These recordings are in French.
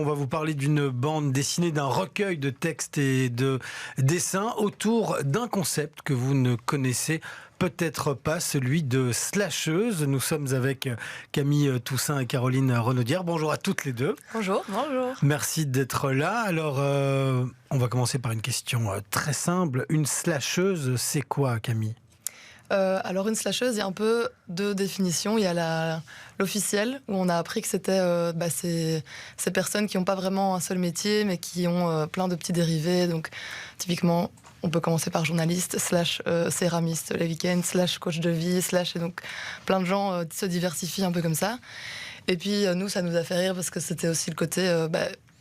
On va vous parler d'une bande dessinée, d'un recueil de textes et de dessins autour d'un concept que vous ne connaissez peut-être pas, celui de slasheuse. Nous sommes avec Camille Toussaint et Caroline Renaudière. Bonjour à toutes les deux. Bonjour. Bonjour. Merci d'être là. Alors, on va commencer par une question très simple. Une slasheuse, c'est quoi, Camille ? Alors une slasheuse, il y a un peu deux définitions. Il y a l'officielle, où on a appris que c'était ces personnes qui n'ont pas vraiment un seul métier, mais qui ont plein de petits dérivés. Donc typiquement, on peut commencer par journaliste, céramiste les week-ends, coach de vie, et donc plein de gens se diversifient un peu comme ça. Et puis nous, ça nous a fait rire parce que c'était aussi le côté...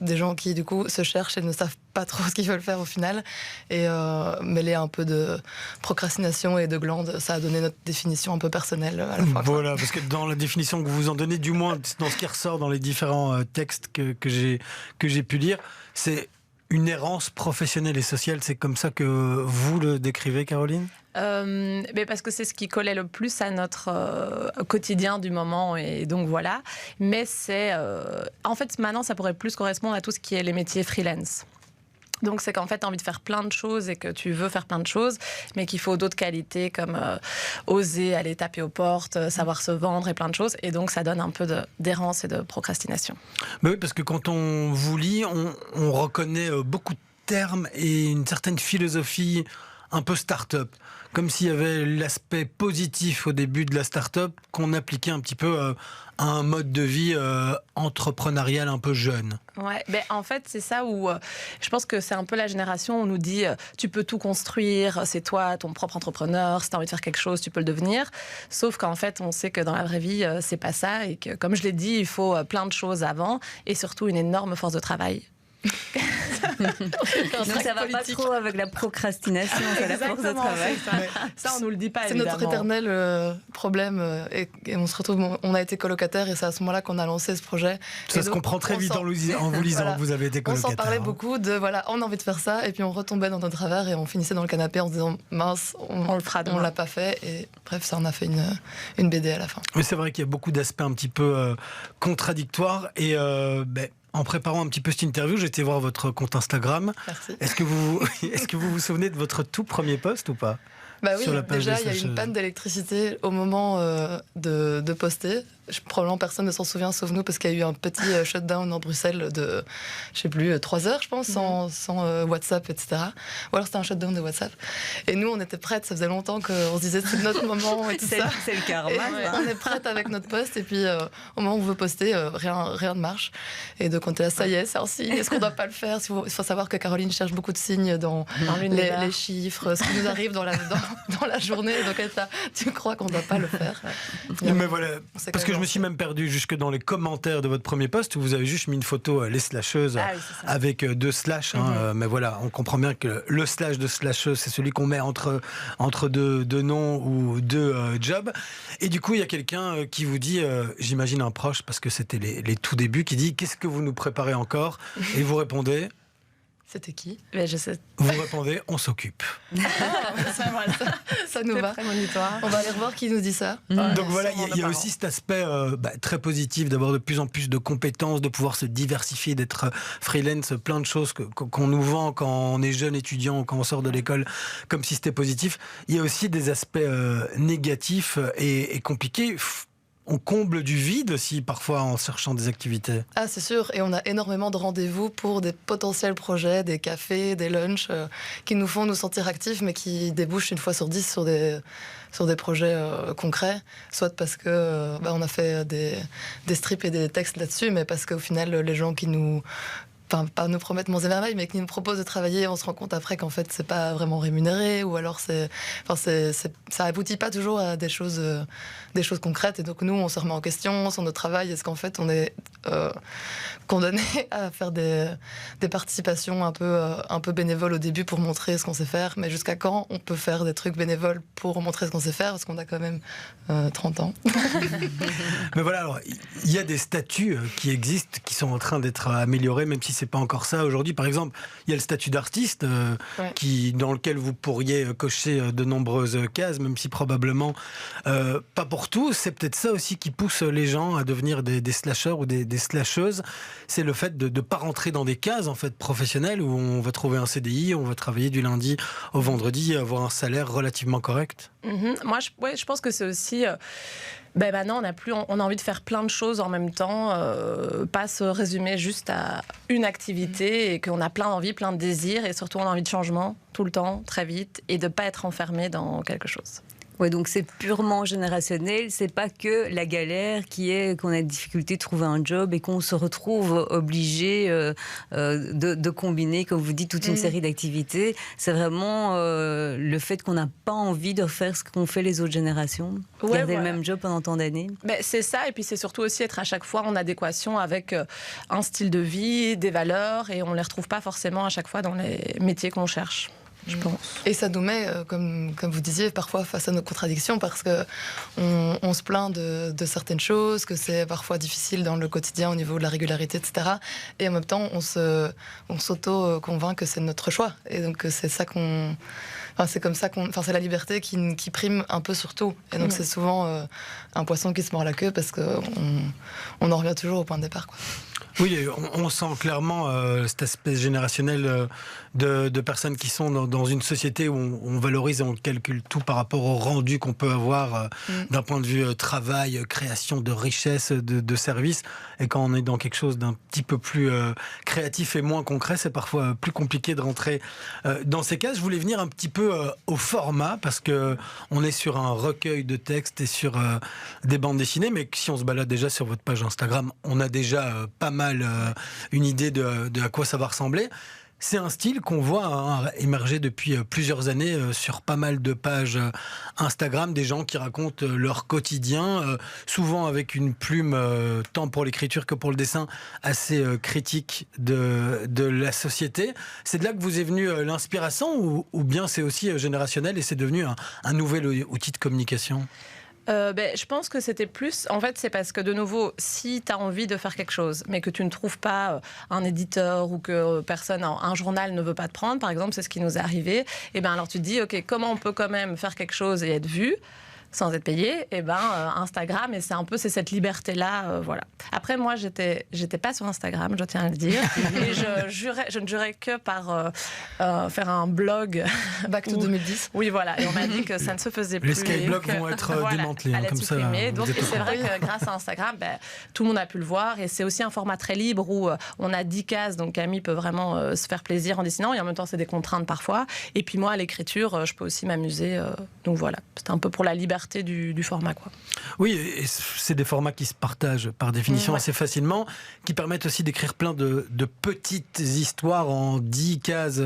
des gens qui du coup se cherchent et ne savent pas trop ce qu'ils veulent faire au final, et mêler un peu de procrastination et de glande, ça a donné notre définition un peu personnelle à la fois. Voilà, parce que dans la définition que vous en donnez, du moins dans ce qui ressort dans les différents textes que j'ai pu lire, c'est une errance professionnelle et sociale. C'est comme ça que vous le décrivez, Caroline ? Mais parce que c'est ce qui collait le plus à notre quotidien du moment, et donc voilà. Mais c'est en fait maintenant ça pourrait plus correspondre à tout ce qui est les métiers freelance. Donc c'est qu'en fait tu as envie de faire plein de choses et que tu veux faire plein de choses, mais qu'il faut d'autres qualités comme oser aller taper aux portes, savoir se vendre et plein de choses, et donc ça donne un peu d'errance et de procrastination. Mais oui, parce que quand on vous lit, on reconnaît beaucoup de termes et une certaine philosophie un peu start-up, comme s'il y avait l'aspect positif au début de la start-up qu'on appliquait un petit peu à un mode de vie entrepreneurial un peu jeune. Ouais, ben en fait c'est ça où je pense que c'est un peu la génération où on nous dit tu peux tout construire, c'est toi ton propre entrepreneur, si tu as envie de faire quelque chose tu peux le devenir, sauf qu'en fait on sait que dans la vraie vie c'est pas ça, et que comme je l'ai dit il faut plein de choses avant, et surtout une énorme force de travail. Donc ça va pas trop avec la procrastination, c'est la force de travail. Ça on nous le dit pas. C'est évidemment. notre éternel problème, et on se retrouve, on a été colocataire, et c'est à ce moment-là qu'on a lancé ce projet. Ça se comprend très vite en vous lisant. Voilà. Vous avez été colocataire. On s'en parlait beaucoup de on a envie de faire ça, et puis on retombait dans notre travers et on finissait dans le canapé en se disant mince, on le fera, on l'a pas fait, et bref, ça on a fait une BD à la fin. Mais c'est vrai qu'il y a beaucoup d'aspects un petit peu contradictoires, et en préparant un petit peu cette interview, j'ai été voir votre compte Instagram. Merci. Est-ce que vous vous souvenez de votre tout premier post ou pas ? Bah oui, sur la page déjà il y a eu une panne d'électricité au moment de poster. Probablement personne ne s'en souvient sauf nous, parce qu'il y a eu un petit shutdown en Bruxelles de, je sais plus, 3 heures je pense, sans WhatsApp, etc. Ou alors c'était un shutdown de WhatsApp. Et nous on était prêtes, ça faisait longtemps qu'on se disait c'est notre moment et tout ça. C'est le karma. On est prête avec notre post, et puis au moment où on veut poster, rien ne marche. Et donc on était là, ça y est, c'est un signe, est-ce qu'on ne doit pas le faire ? Il faut savoir que Caroline cherche beaucoup de signes dans les chiffres, ce qui nous arrive dans la journée. Donc elle est là, tu crois qu'on ne doit pas le faire ? Mais voilà, parce que je me suis même perdu jusque dans les commentaires de votre premier post où vous avez juste mis une photo les slasheuses avec 2 slash. Mais voilà, on comprend bien que le slash de slasheuse, c'est celui qu'on met entre deux noms ou 2 jobs. Et du coup, il y a quelqu'un qui vous dit, j'imagine un proche, parce que c'était les tout débuts, qui dit qu'est-ce que vous nous préparez encore ? Et vous répondez. C'était qui ? Mais je sais. Vous répondez, on s'occupe. Ça nous va. On va aller revoir qui nous dit ça. Donc voilà, il y a aussi cet aspect très positif d'avoir de plus en plus de compétences, de pouvoir se diversifier, d'être freelance, plein de choses qu'on nous vend quand on est jeune étudiant, quand on sort de l'école, comme si c'était positif. Il y a aussi des aspects négatifs et compliqués. On comble du vide aussi parfois en cherchant des activités. Ah c'est sûr, et on a énormément de rendez-vous pour des potentiels projets, des cafés, des lunchs qui nous font nous sentir actifs, mais qui débouchent une fois sur 10 sur des projets concrets, soit parce que on a fait des strips et des textes là-dessus, mais parce qu'au final les gens qui nous... Enfin, pas nous promettre monts et merveilles, mais qui nous proposent de travailler, on se rend compte après qu'en fait c'est pas vraiment rémunéré, ou alors ça aboutit pas toujours à des choses concrètes, et donc nous on se remet en question sur notre travail. Est-ce qu'en fait on est condamné à faire des participations un peu bénévoles au début pour montrer ce qu'on sait faire, mais jusqu'à quand on peut faire des trucs bénévoles pour montrer ce qu'on sait faire, parce qu'on a quand même 30 ans. Mais voilà, alors il y a des statuts qui existent, qui sont en train d'être améliorés, même si c'est pas encore ça aujourd'hui. Par exemple, il y a le statut d'artiste dans lequel vous pourriez cocher de nombreuses cases, même si probablement pas pour tous. C'est peut-être ça aussi qui pousse les gens à devenir des slasheurs ou des des slasheuses, c'est le fait de ne pas rentrer dans des cases en fait professionnelles où on va trouver un CDI, on va travailler du lundi au vendredi et avoir un salaire relativement correct. Moi, je pense que c'est aussi... maintenant, on a envie de faire plein de choses en même temps, pas se résumer juste à une activité et qu'on a plein d'envies, plein de désirs et surtout on a envie de changement tout le temps, très vite et de ne pas être enfermé dans quelque chose. Ouais, donc c'est purement générationnel, c'est pas que la galère qui est qu'on a des difficultés de trouver un job et qu'on se retrouve obligé de combiner, comme vous dites, toute une série d'activités. C'est vraiment le fait qu'on n'a pas envie de faire ce qu'ont fait les autres générations, garder le même job pendant tant d'années. C'est ça, et puis c'est surtout aussi être à chaque fois en adéquation avec un style de vie, des valeurs, et on les retrouve pas forcément à chaque fois dans les métiers qu'on cherche. Je pense. Et ça nous met, comme vous disiez, parfois face à nos contradictions parce qu'on se plaint de certaines choses, que c'est parfois difficile dans le quotidien au niveau de la régularité, etc. Et en même temps, on s'auto-convainc que c'est notre choix. Et donc, c'est ça qu'on... c'est comme ça c'est la liberté qui prime un peu sur tout. Et donc, c'est souvent un poisson qui se mord la queue parce qu'on en revient toujours au point de départ, quoi. Oui, on sent clairement cet aspect générationnel de personnes qui sont dans une société où on valorise et on calcule tout par rapport au rendu qu'on peut avoir d'un point de vue travail, création de richesses, de services. Et quand on est dans quelque chose d'un petit peu plus créatif et moins concret, c'est parfois plus compliqué de rentrer dans ces cases. Je voulais venir un petit peu au format parce que on est sur un recueil de textes et sur des bandes dessinées, mais si on se balade déjà sur votre page Instagram, on a déjà pas mal une idée de à quoi ça va ressembler. C'est un style qu'on voit émerger depuis plusieurs années sur pas mal de pages Instagram, des gens qui racontent leur quotidien, souvent avec une plume, tant pour l'écriture que pour le dessin, assez critique de la société. C'est de là que vous est venue l'inspiration ou bien c'est aussi générationnel et c'est devenu un nouvel outil de communication ? Je pense que c'était plus... En fait, c'est parce que, de nouveau, si tu as envie de faire quelque chose, mais que tu ne trouves pas un éditeur ou que un journal ne veut pas te prendre, par exemple, c'est ce qui nous est arrivé, et alors tu te dis, OK, comment on peut quand même faire quelque chose et être vu sans être payé, Instagram, et c'est cette liberté-là, voilà. Après, moi, j'étais pas sur Instagram, je tiens à le dire, et je ne jurais que par faire un blog. Back to 2010. Oui, voilà, et on m'a dit que ça ne se faisait plus. Les skyblogs vont être démantelés, comme ça. Donc, c'est vrai que grâce à Instagram, tout le monde a pu le voir, et c'est aussi un format très libre où on a 10 cases, donc Camille peut vraiment se faire plaisir en dessinant, et en même temps, c'est des contraintes parfois. Et puis moi, à l'écriture, je peux aussi m'amuser. Donc voilà, c'était un peu pour la liberté du format, quoi. Oui, et c'est des formats qui se partagent par définition assez facilement, qui permettent aussi d'écrire plein de petites histoires en 10 cases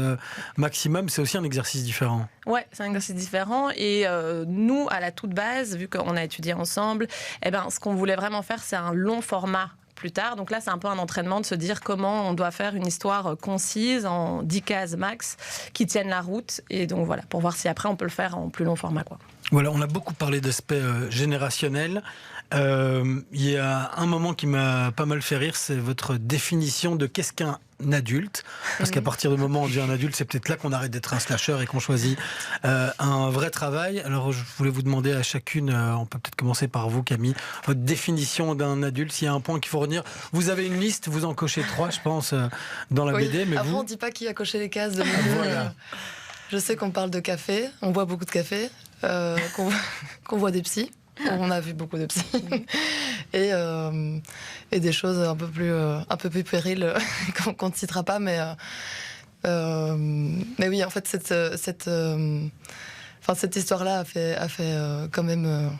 maximum. C'est aussi un exercice différent. Ouais, c'est un exercice différent. Et nous, à la toute base, vu qu'on a étudié ensemble, ce qu'on voulait vraiment faire, c'est un long format plus tard. Donc là, c'est un peu un entraînement de se dire comment on doit faire une histoire concise en 10 cases max qui tiennent la route. Et donc voilà, pour voir si après on peut le faire en plus long format, quoi. Voilà, on a beaucoup parlé d'aspect générationnel. Il y a un moment qui m'a pas mal fait rire, c'est votre définition de qu'est-ce qu'un adulte. Parce qu'à partir du moment où on devient un adulte, c'est peut-être là qu'on arrête d'être un slasher et qu'on choisit un vrai travail. Alors je voulais vous demander à chacune, on peut peut-être commencer par vous Camille, votre définition d'un adulte, s'il y a un point qu'il faut retenir. Vous avez une liste, vous en cochez 3 je pense dans la BD. Mais après on ne dit pas qui a coché les cases de voilà. Je sais qu'on parle de café, on boit beaucoup de café, qu'on voit des psys. On a vu beaucoup de psy et des choses un peu plus périles qu'on ne citera pas, mais oui, en fait cette histoire-là a fait quand même.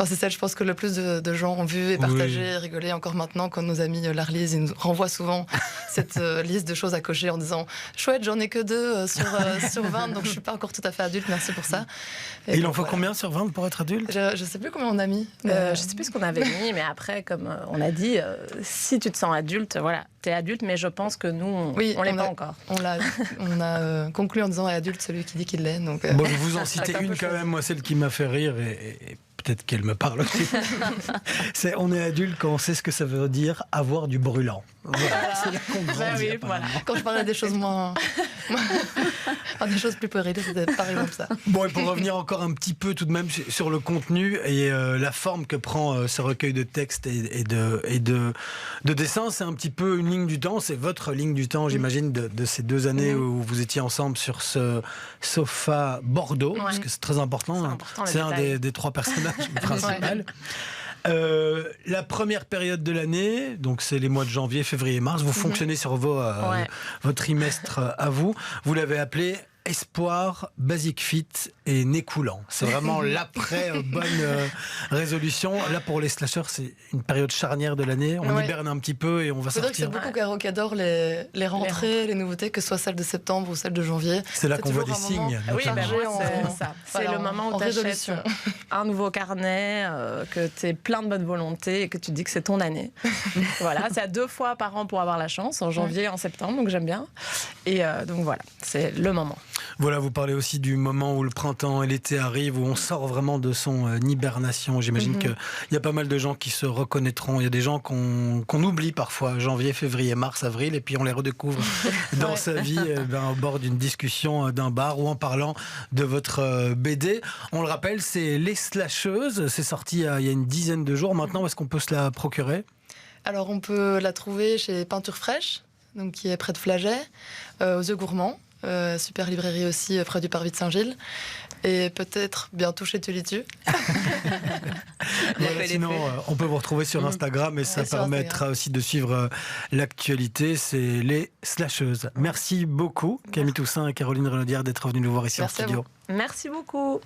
C'est celle, je pense, que le plus de gens ont vu et partagé et rigolé encore maintenant quand nos amis la relisent. Ils nous renvoient souvent cette liste de choses à cocher en disant « Chouette, j'en ai que 2 sur 20, donc je ne suis pas encore tout à fait adulte, merci pour ça. » Et il en faut combien sur 20 pour être adulte ? Je ne sais plus combien on a mis. Je ne sais plus ce qu'on avait mis, mais après, comme on a dit, si tu te sens adulte, voilà, tu es adulte, mais je pense que nous, on ne l'est pas encore. On a conclu en disant « adulte, celui qui dit qu'il l'est. » Bon, je vous en citez une quand même, moi, celle qui m'a fait rire et peut-être qu'elle me parle aussi. On est adulte quand on sait ce que ça veut dire avoir du brûlant. Voilà, c'est là qu'on grandit, Quand je parlais des choses moins Des choses plus puériles, c'était par exemple ça. Bon, et pour revenir encore un petit peu tout de même sur le contenu et la forme que prend ce recueil de textes et de dessins, c'est un petit peu une ligne du temps, c'est votre ligne du temps, j'imagine, de ces 2 années où vous étiez ensemble sur ce sofa Bordeaux, parce que c'est très important, c'est un des 3 personnages principaux. La première période de l'année, donc c'est les mois de janvier, février, mars, vous fonctionnez sur votre trimestre à vous. Vous l'avez appelé Espoir, Basic Fit et Nez coulant. C'est vraiment l'après bonne résolution. Là, pour les slashers, c'est une période charnière de l'année. On hiberne un petit peu et on va sortir. C'est beaucoup Caro qui adore les rentrées, les nouveautés, que ce soit celles de septembre ou celles de janvier. C'est là qu'on voit des signes. Oui, c'est ça. C'est le moment où tu achètes un nouveau carnet, que tu es plein de bonne volonté et que tu dis que c'est ton année. Voilà, c'est à 2 fois par an pour avoir la chance, en janvier et en septembre, donc j'aime bien. Et donc voilà, c'est le moment. Voilà, vous parlez aussi du moment où le printemps et l'été arrivent, où on sort vraiment de son hibernation. J'imagine qu'il y a pas mal de gens qui se reconnaîtront. Il y a des gens qu'on oublie parfois, janvier, février, mars, avril, et puis on les redécouvre dans sa vie au bord d'une discussion d'un bar ou en parlant de votre BD. On le rappelle, c'est Les Slasheuses. C'est sorti il y a une dizaine de jours. Maintenant, où est-ce qu'on peut se la procurer ? Alors, on peut la trouver chez Peinture Fraîche, donc qui est près de Flaget, aux Yeux Gourmands. Super librairie aussi près du Parvis de Saint-Gilles et peut-être bientôt chez Tulitu. Sinon, on peut vous retrouver sur Instagram et ça permettra aussi de suivre l'actualité. C'est Les Slasheuses. Merci beaucoup Camille Toussaint et Caroline Renaudière d'être venues nous voir ici en studio. Merci beaucoup.